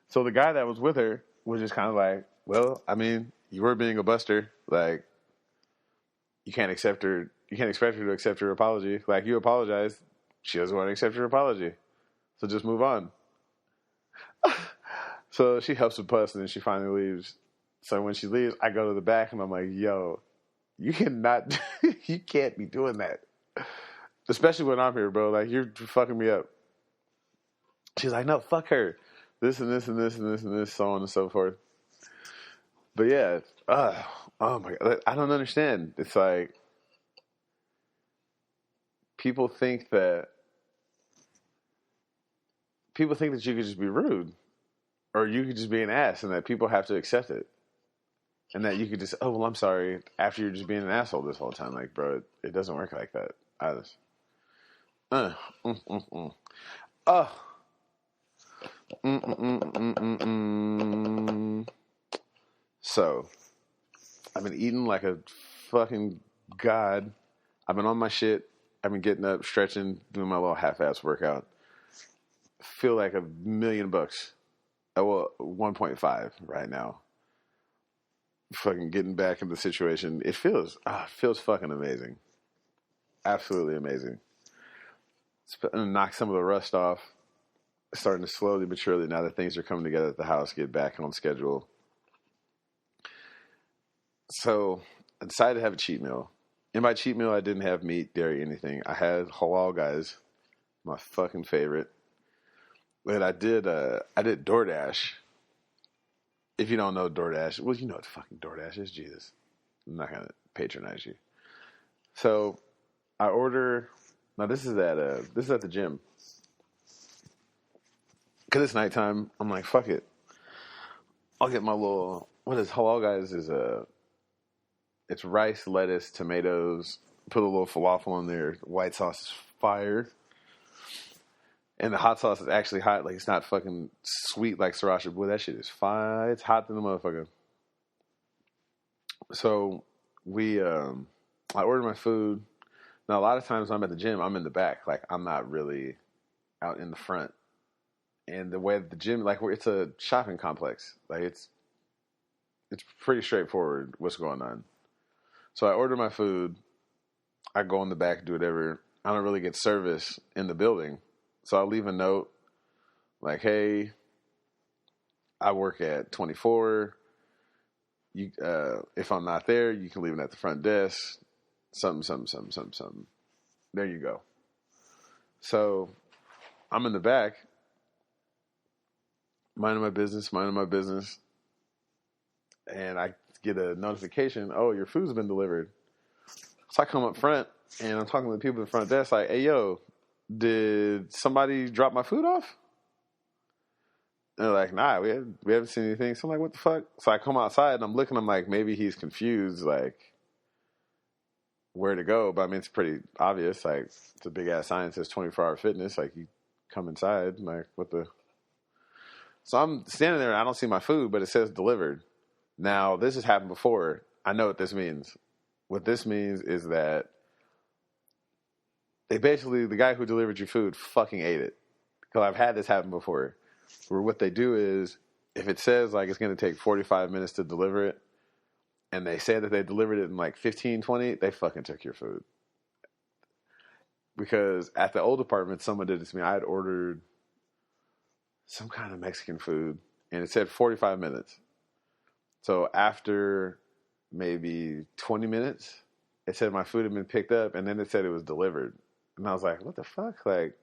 So the guy that was with her was just kind of like, "Well, I mean, you were being a buster. Like, you can't expect her to accept your apology. Like, you apologized. She doesn't want to accept your apology. So just move on." So she helps with puss, and then she finally leaves. So when she leaves, I go to the back, and I'm like, "Yo, you you can't be doing that. Especially when I'm here, bro. Like, you're fucking me up." She's like, "No, fuck her. This and this and this and this and this, so on and so forth." But yeah, oh my God. I don't understand. It's like, people think that you could just be rude. Or you could just be an ass and that people have to accept it. And that you could just, oh, well, I'm sorry, after you're just being an asshole this whole time. Like, bro, it doesn't work like that. I just, uh, mm, mm, mm. Oh. Mm, mm, mm, mm, mm, mm. So, I've been eating like a fucking god. I've been on my shit. I've been getting up, stretching, doing my little half-ass workout. Feel like $1,000,000. Well, 1.5 right now. Fucking getting back in the situation. It feels fucking amazing. Absolutely amazing. It's gonna knock some of the rust off. Starting to slowly but surely, now that things are coming together at the house, get back on schedule. So I decided to have a cheat meal. In my cheat meal, I didn't have meat, dairy, anything. I had halal guys, my fucking favorite. But I did DoorDash. If you don't know DoorDash, well, you know what the fucking DoorDash is. Jesus, I'm not gonna patronize you. So I order. Now this is at the gym. Cause it's nighttime. I'm like, fuck it. I'll get my little. What is halal guys is it's rice, lettuce, tomatoes. Put a little falafel in there. White sauce is fire. And the hot sauce is actually hot. Like, it's not fucking sweet like sriracha. Boy, that shit is fire. It's hot than the motherfucker. So, I ordered my food. Now, a lot of times when I'm at the gym, I'm in the back. Like, I'm not really out in the front. And the way that the gym, like, it's a shopping complex. Like, it's pretty straightforward what's going on. So, I order my food. I go in the back, do whatever. I don't really get service in the building. So I'll leave a note like, hey, I work at 24. You, if I'm not there, you can leave it at the front desk. Something. There you go. So I'm in the back, minding my business. And I get a notification, oh, your food's been delivered. So I come up front, and I'm talking to the people at the front desk like, hey, yo, did somebody drop my food off? And they're like, nah, we haven't seen anything. So I'm like, what the fuck? So I come outside and I'm looking, I'm like, maybe he's confused, like, where to go. But I mean, it's pretty obvious. Like, it's a big ass sign that says 24-hour fitness. Like, you come inside, like, what the? So I'm standing there and I don't see my food, but it says delivered. Now, this has happened before. I know what this means. What this means is that the guy who delivered your food fucking ate it. Because I've had this happen before. Where what they do is, if it says like it's going to take 45 minutes to deliver it, and they say that they delivered it in like 15, 20, they fucking took your food. Because at the old apartment, someone did this to me. I had ordered some kind of Mexican food, and it said 45 minutes. So after maybe 20 minutes, it said my food had been picked up, and then it said it was delivered. And I was like, what the fuck? Like,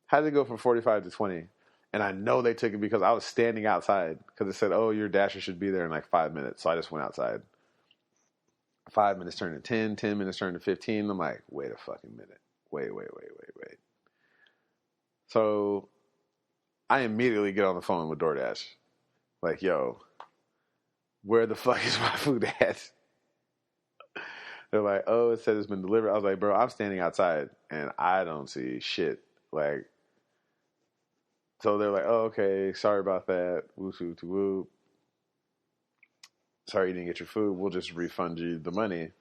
how did it go from 45 to 20? And I know they took it because I was standing outside because it said, oh, your dasher should be there in like 5 minutes. So I just went outside. 5 minutes turned to 10, 10 minutes turned to 15. I'm like, wait a fucking minute. Wait. So I immediately get on the phone with DoorDash. Like, yo, where the fuck is my food at? They're like, oh, it said it's been delivered. I was like, bro, I'm standing outside and I don't see shit. Like, so they're like, oh, okay, sorry about that. Woo. Sorry you didn't get your food. We'll just refund you the money.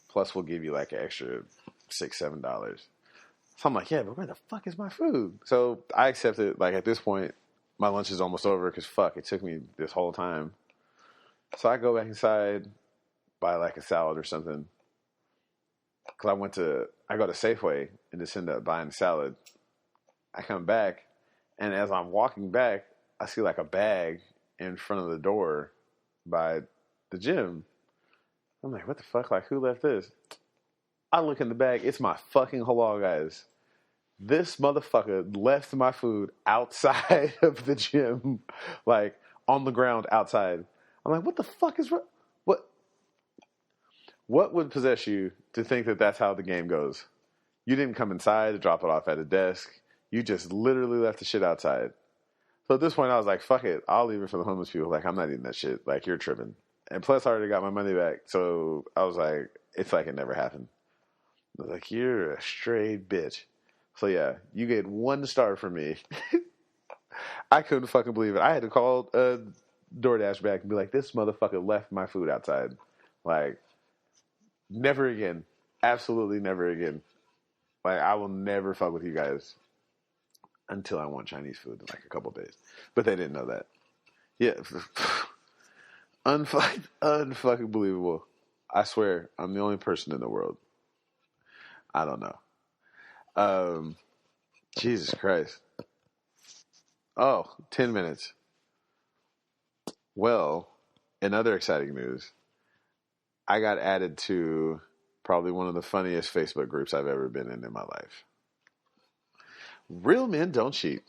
Plus, we'll give you like an extra $6-7. So I'm like, yeah, but where the fuck is my food? So I accepted. Like, at this point, my lunch is almost over because fuck, it took me this whole time. So I go back inside, buy like a salad or something. Because I go to Safeway and just end up buying a salad. I come back, and as I'm walking back, I see like a bag in front of the door by the gym. I'm like, what the fuck? Like, who left this? I look in the bag. It's my fucking halal guys. This motherfucker left my food outside of the gym, like on the ground outside. I'm like, what the fuck is wrong? What would possess you to think that that's how the game goes? You didn't come inside to drop it off at a desk. You just literally left the shit outside. So at this point, I was like, fuck it. I'll leave it for the homeless people. Like, I'm not eating that shit. Like, you're tripping. And plus, I already got my money back. So I was like, it's like it never happened. I was like, you're a straight bitch. So yeah, you get 1 star from me. I couldn't fucking believe it. I had to call DoorDash back and be like, this motherfucker left my food outside. Like, never again. Absolutely never again. Like, I will never fuck with you guys until I want Chinese food in like a couple days. But they didn't know that. Yeah. Unfucking believable. I swear, I'm the only person in the world. I don't know. Jesus Christ. Oh, 10 minutes. Well, in other exciting news, I got added to probably one of the funniest Facebook groups I've ever been in my life. Real men don't cheat.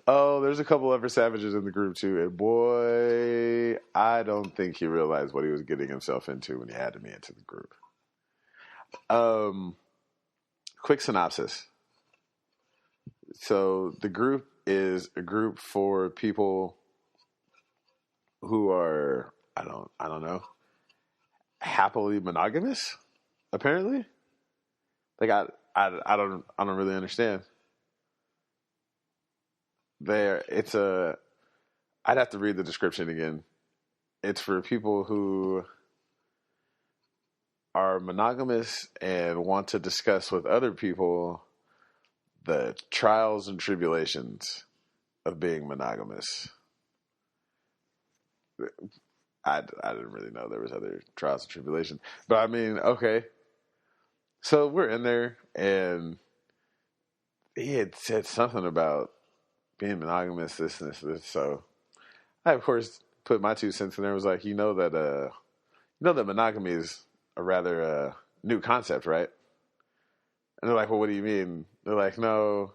Oh, there's a couple other savages in the group too. And boy, I don't think he realized what he was getting himself into when he added me into the group. Quick synopsis. So the group is a group for people who are, I don't know, happily monogamous, apparently. Like I don't really understand. I'd have to read the description again. It's for people who are monogamous and want to discuss with other people the trials and tribulations of being monogamous. I didn't really know there was other trials and tribulations. But I mean, okay. So we're in there, and he had said something about being monogamous, this and this. So I, of course, put my 2 cents in there. I was like, you know that monogamy is a rather new concept, right? And they're like, well, what do you mean? They're like, no,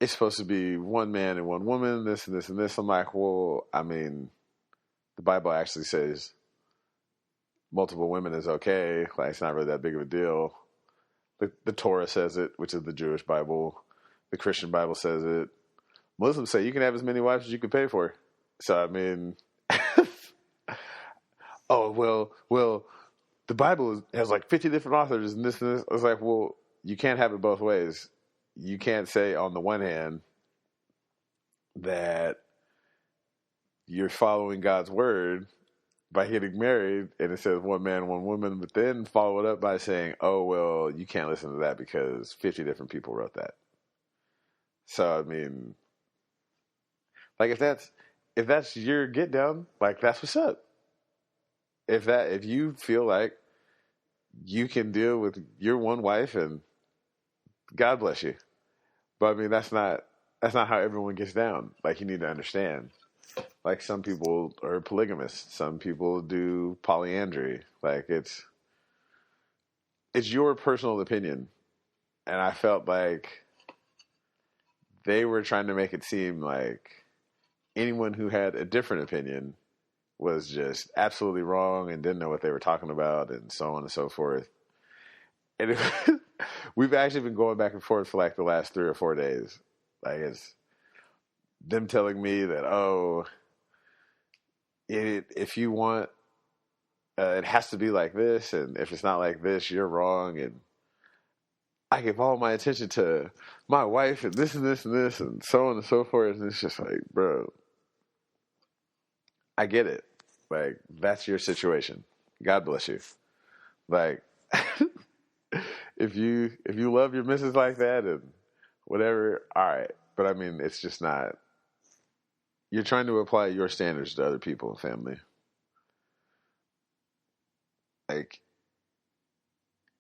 it's supposed to be one man and one woman, this and this and this. I'm like, well, I mean, the Bible actually says multiple women is okay. Like, it's not really that big of a deal. The Torah says it, which is the Jewish Bible. The Christian Bible says it. Muslims say you can have as many wives as you can pay for. So, I mean, oh, well, the Bible has like 50 different authors and this and this. I was like, well, you can't have it both ways. You can't say on the one hand that you're following God's word by getting married and it says one man, one woman, but then follow it up by saying, oh, well, you can't listen to that because 50 different people wrote that. So, I mean, like if that's your get down, like that's what's up. If you feel like you can deal with your one wife, and God bless you. But I mean, that's not how everyone gets down. Like, you need to understand. Like, some people are polygamists. Some people do polyandry. Like, it's your personal opinion. And I felt like they were trying to make it seem like anyone who had a different opinion was just absolutely wrong and didn't know what they were talking about and so on and so forth. And we've actually been going back and forth for like the last 3 or 4 days. Like, it's them telling me that, oh, if you want, it has to be like this, and if it's not like this, you're wrong. And I give all my attention to my wife and this and this and this and so on and so forth. And it's just like, bro, I get it. Like, that's your situation. God bless you. Like, if you love your missus like that and whatever, all right. But I mean, it's just not. You're trying to apply your standards to other people, family. Like,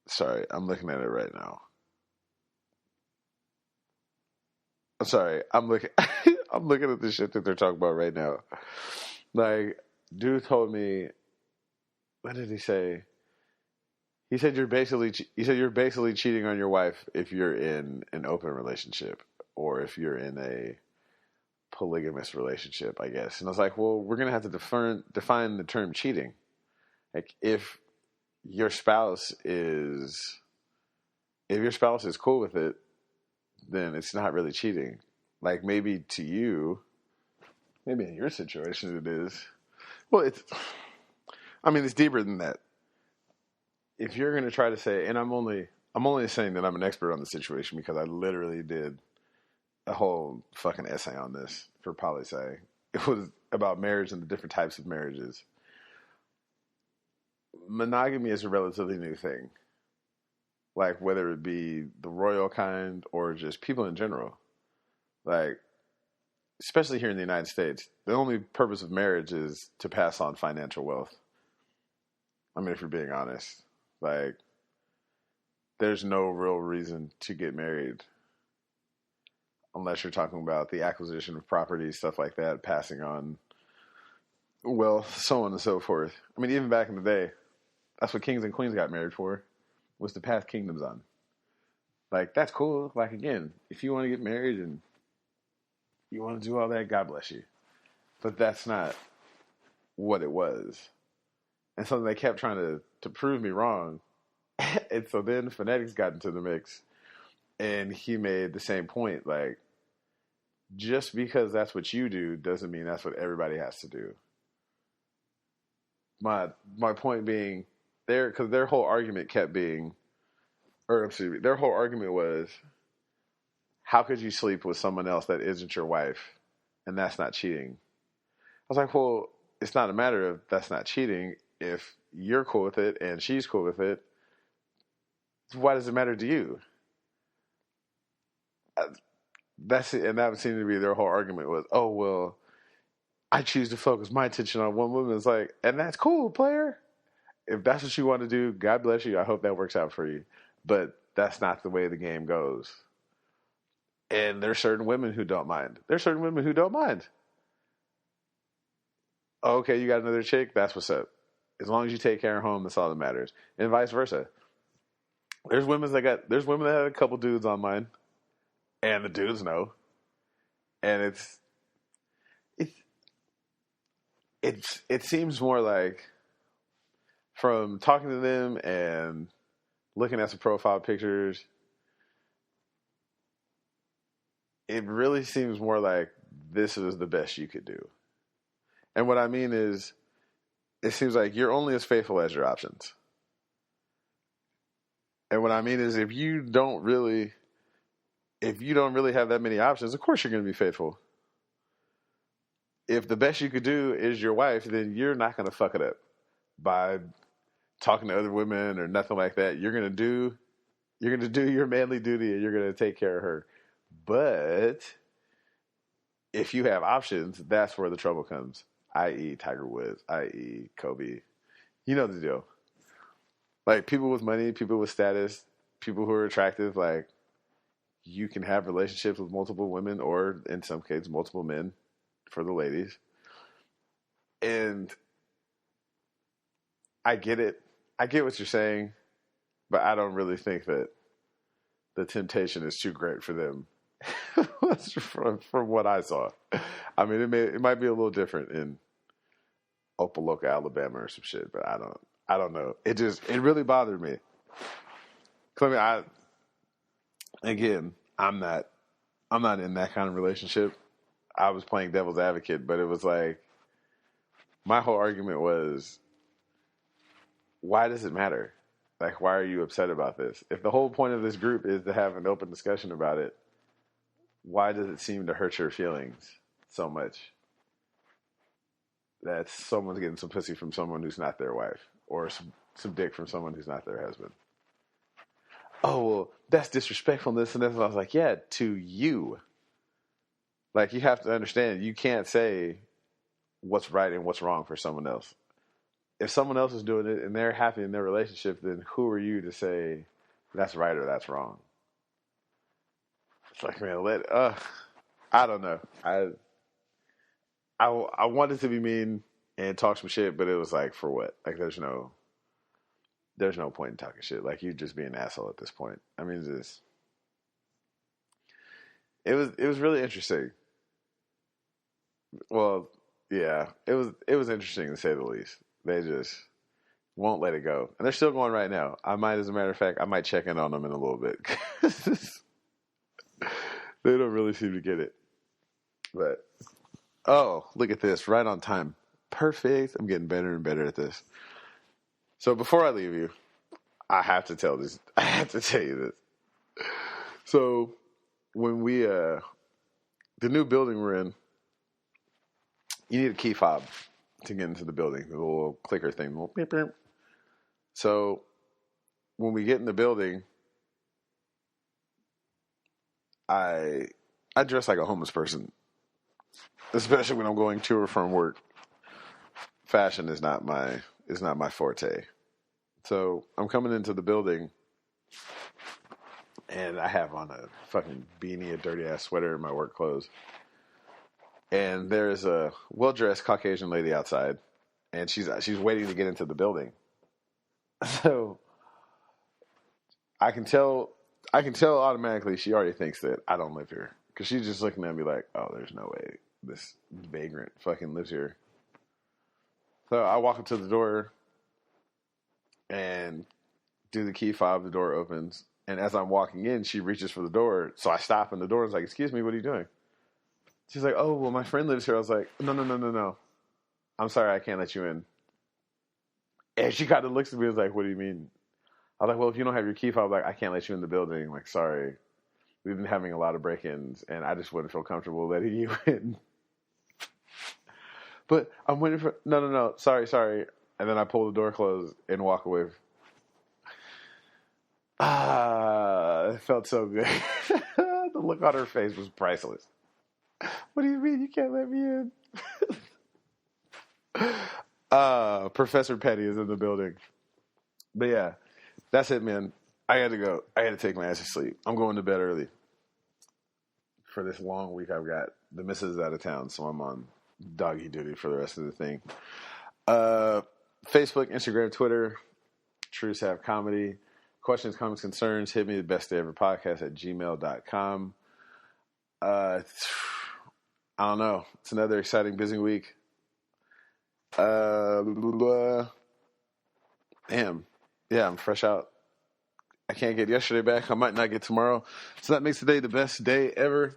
sorry, I'm looking at it right now. I'm sorry, I'm looking. I'm looking at the shit that they're talking about right now. Like, dude told me, what did he say? He said you're basically cheating on your wife if you're in an open relationship or if you're in a polygamous relationship, I guess. And I was like, well, we're gonna have to define the term cheating. Like, if your spouse is cool with it, then it's not really cheating. Like maybe to you, maybe in your situation it is. Well, it's deeper than that. If you're going to try to say, and I'm only saying that I'm an expert on the situation because I literally did a whole fucking essay on this for poli-sci. It was about marriage and the different types of marriages. Monogamy is a relatively new thing. Like whether it be the royal kind or just people in general. Like, especially here in the United States, the only purpose of marriage is to pass on financial wealth. I mean, if you're being honest, like, there's no real reason to get married unless you're talking about the acquisition of property, stuff like that, passing on wealth, so on and so forth. I mean, even back in the day, that's what kings and queens got married for, was to pass kingdoms on. Like, that's cool. Like, again, if you want to get married and you want to do all that, God bless you. But that's not what it was. And so they kept trying to prove me wrong. And so then phonetics got into the mix. And he made the same point. Like, just because that's what you do doesn't mean that's what everybody has to do. My point being, because their whole argument kept being, or excuse me, their whole argument was, how could you sleep with someone else that isn't your wife? And that's not cheating. I was like, well, it's not a matter of that's not cheating. If you're cool with it and she's cool with it, why does it matter to you? That's it. And that seemed to be their whole argument was, oh, well, I choose to focus my attention on one woman. It's like, and that's cool, player. If that's what you want to do, God bless you. I hope that works out for you. But that's not the way the game goes. And there's certain women who don't mind. There's certain women who don't mind. Okay, you got another chick? That's what's up. As long as you take care of home, that's all that matters. And vice versa. There's women that had a couple dudes online. And the dudes know. And it seems more like, from talking to them and looking at some profile pictures, it really seems more like this is the best you could do. And what I mean is, it seems like you're only as faithful as your options. And what I mean is, if you don't really have that many options, of course you're going to be faithful. If the best you could do is your wife, then you're not going to fuck it up by talking to other women or nothing like that. You're going to do your manly duty and you're going to take care of her. But if you have options, that's where the trouble comes, i.e. Tiger Woods, i.e. Kobe. You know the deal. Like, people with money, people with status, people who are attractive, like, you can have relationships with multiple women or, in some cases, multiple men for the ladies. And I get it. I get what you're saying, but I don't really think that the temptation is too great for them. from what I saw. I mean, it might be a little different in Opelika, Alabama or some shit, but I don't know. It really bothered me. I mean, I'm not in that kind of relationship. I was playing devil's advocate, but it was like, my whole argument was, why does it matter? Like, why are you upset about this? If the whole point of this group is to have an open discussion about it, why does it seem to hurt your feelings so much that someone's getting some pussy from someone who's not their wife, or some dick from someone who's not their husband? Oh, well, that's disrespectfulness. And that's what I was like, yeah, to you. Like, you have to understand, you can't say what's right and what's wrong for someone else. If someone else is doing it and they're happy in their relationship, then who are you to say that's right or that's wrong? It's like, man, I don't know. I wanted to be mean and talk some shit, but it was like, for what? Like, there's no point in talking shit. Like, you just be an asshole at this point. I mean, it was really interesting. Well, yeah, it was interesting to say the least. They just won't let it go, and they're still going right now. As a matter of fact, I might check in on them in a little bit. They don't really seem to get it. But, oh, look at this. Right on time. Perfect. I'm getting better and better at this. So before I leave you, I have to tell this. I have to tell you this. So when we, the new building we're in, you need a key fob to get into the building. The little clicker thing. The little beep, beep. So when we get in the building, I dress like a homeless person, especially when I'm going to or from work. Fashion is not my forte. So I'm coming into the building, and I have on a fucking beanie, a dirty ass sweater, and my work clothes. And there's a well-dressed Caucasian lady outside, and she's waiting to get into the building. So I can tell automatically she already thinks that I don't live here, because she's just looking at me like, oh, there's no way this vagrant fucking lives here. So I walk up to the door and do the key fob. The door opens, and as I'm walking in, she reaches for the door. So I stop in the door and is like, "Excuse me, what are you doing?" She's like, "Oh, well, my friend lives here." I was like, "No. I'm sorry, I can't let you in." And she kind of looks at me and was like, "What do you mean?" I was like, "Well, if you don't have your key fob, like, I can't let you in the building. Like, sorry, we've been having a lot of break-ins, and I just wouldn't feel comfortable letting you in." But I'm waiting for no. Sorry. And then I pull the door closed and walk away. It felt so good. The look on her face was priceless. What do you mean you can't let me in? Professor Petty is in the building. But yeah, that's it, man. I got to go. I got to take my ass to sleep. I'm going to bed early for this long week I've got. The missus is out of town, so I'm on doggy duty for the rest of the thing. Facebook, Instagram, Twitter, Tru Sav Comedy. Questions, comments, concerns, hit me the best day ever podcast at gmail.com. I don't know. It's another exciting, busy week. Damn. Yeah, I'm fresh out. I can't get yesterday back. I might not get tomorrow. So that makes today the best day ever.